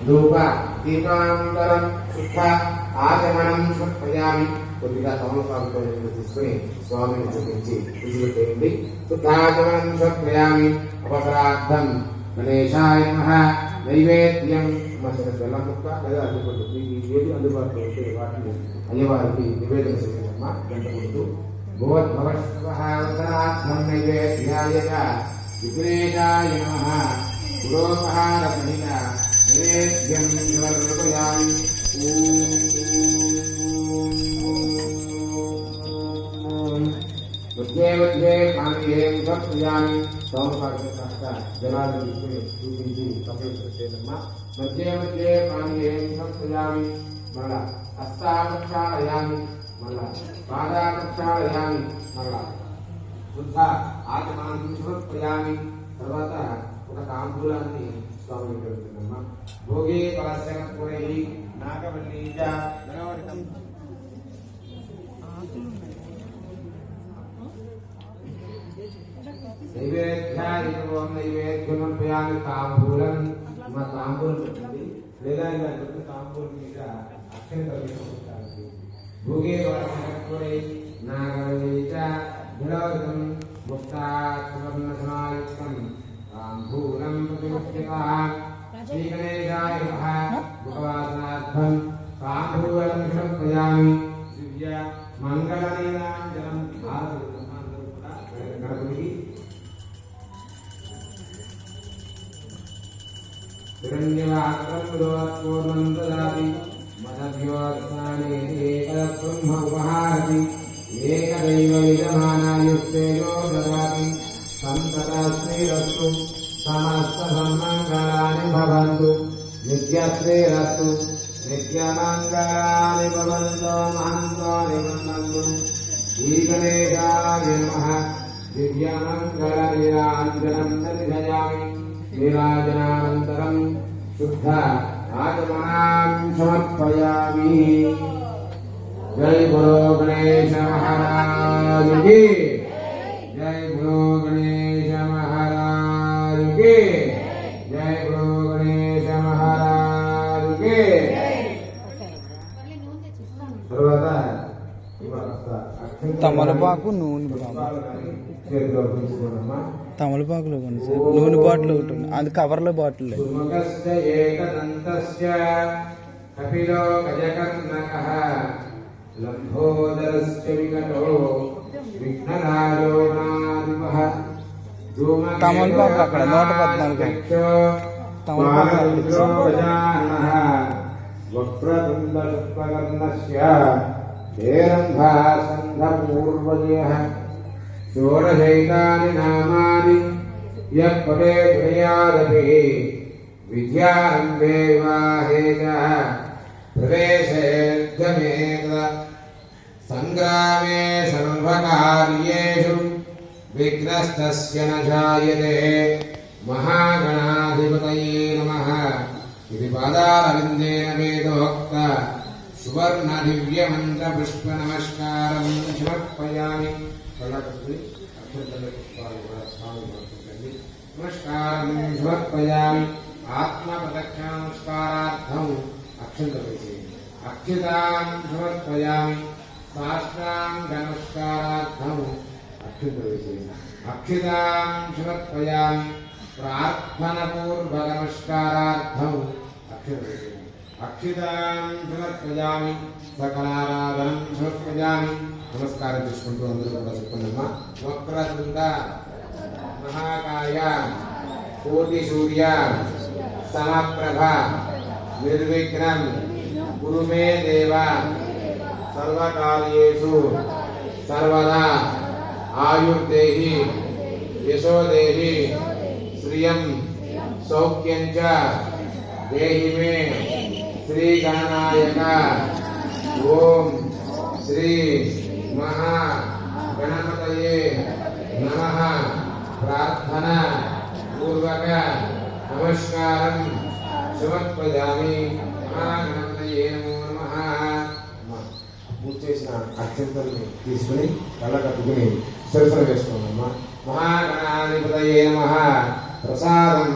ధూప దీపాంతరం శుద్ధ ఆచమనం సమర్పయామి. కొద్దిగా తమలపాకుతో తీసుకుని స్వామిని చూపించి విడిచిపెట్టేయండి. శుద్ధాచమనం సమర్పయామి. అవసరార్థం గణేశాయ నమః. నైవేద్యం మసిన బెల్లం ముక్క లేదా అడ్డుకుంటు ఏది అందుబాటులో ఉంటే వాటిని అయ్యవారికి నివేదన చేయాలమ్మా. గంట ముందు భగవద్భవస్వహార్థం నైవేద్యాయ విఘ్నేశాయ నమః. పురోపహార సహిత నైవేద్యం సమర్పయామి. మధ్యే పానీయం సమర్పయామి. సోమపాక జలాలు చూపించి సమర్పించేదమ్మా. మధ్యే పానీయం సమర్పయామి. మళ్ళా హస్తాక్షాళయామి. మళ్ళా పాదాక్షాళయామి. మళ్ళా శుద్ధ ఆచమనం సమర్పయామి. తర్వాత ఒక తాంబూలాన్ని స్వామి పెడుతుందమ్మా. భోగే పలశనపురై నాగవల్లి నైవేద్యాదివం నైవేద్యమర్పయామి. తాంబూలం మా తాంబూలం పెట్టండి లేదా ఇలా పెద్ద తాంబూలం మీద అక్షంతలు ఉంటాయి. భోగే పలశనపురై నాగవల్లి విలోకం ముక్తాక్షవర్ణసమాయుక్తం తాంబూలం ప్రతిముఖ్యతః. శ్రీగణేశాయ నమః. ముఖవాసనార్థం తాంబూలం సమర్పయామి. దివ్య మంగళనీరాంజనం గణపతికి హిరణ్యవాక్రం దదాతి. మదభ్యోత్సానే ఏకబ్రహ్మ ఉపహారతి. ఏకదైవ యజమానాయుక్తేజో దదాతి. సంతతశ్రీరస్తు. సమస్త సన్మంగళాని భవంతు. నిత్యశ్రీరస్తు. నిత్యమంగళాని భవంతో మహంతో నిబంధంతు. శ్రీగణేశాయ నమః. దివ్యమంగళ నీరాంజనం దర్శయామి. నీరాజనానంతరం శుద్ధ ఆచమనాం సమర్పయామి. జై బలో గణేశ మహారాజ్ కి. జై బలో గణేశ మహారాజ్ కి. జై బలో గణేశ మహారాజ్ కి. తర్వాత తమలపాకు నూనె తమలపాకులో కొన్ని సార్ నూనె బాటిల్ ఒకటి ఉంది. అది కవర్లో బాటిల్. తమలపాకు అక్కడ 114 తమలపాకు. షోడశైతాని నామాని యః పఠేత్ హయాదపి. విద్యారంభే వివాహే చ ప్రవేశేర్ఘమేత. సంగ్రామే సర్వకార్యేషు విఘ్నస్తస్య న జాయతే. మహాగణాధిపతయే నమః. ఇది పాదారవిందేన వేదోక్త సువర్ణ దివ్య మంత్ర పుష్ప నమస్కారం సమర్పయామి. నమస్కారం సమర్పయామి. ఆత్మ ప్రదక్షిణ నమస్కారార్థం అక్షంతలు వేసేయండి. అక్షితాం సమర్పయామి. సాష్టాంగ నమస్కారార్థం అక్షంతలు వేసేయండి. అక్షితాం సమర్పయామి. ప్రార్థన పూర్వక నమస్కారార్థం అక్షంతలు వేసేయండి. అక్షితాం సమర్పయామి. సకలారాధనం సమర్పయామి. నమస్కారం చేసుకుంటూ అందరూ కూడా చెప్పండమ్మా. వక్రతుండ మహాకాయ కోటి సూర్య సమప్రభ నిర్విఘ్నం కురు మే దేవ. సర్వకార్యేషు సర్వదా ఆయుర్దేహి యశోదేహి శ్రియం సౌఖ్యం చ దేహి మే. శ్రీ గణనాయక. ఓం శ్రీ మహా గణపతయే నమః. ప్రార్థన పూర్వక నమస్కారం సమర్పయామి. మహాగణపతయే నమో నమః. పూజ చేసిన అక్షంతల్ని తీసుకుని కళ్ళ కట్టుకుని సరసన వేసుకోండమ్మా. మహాగణాధిపతయే నమః. ప్రసాదం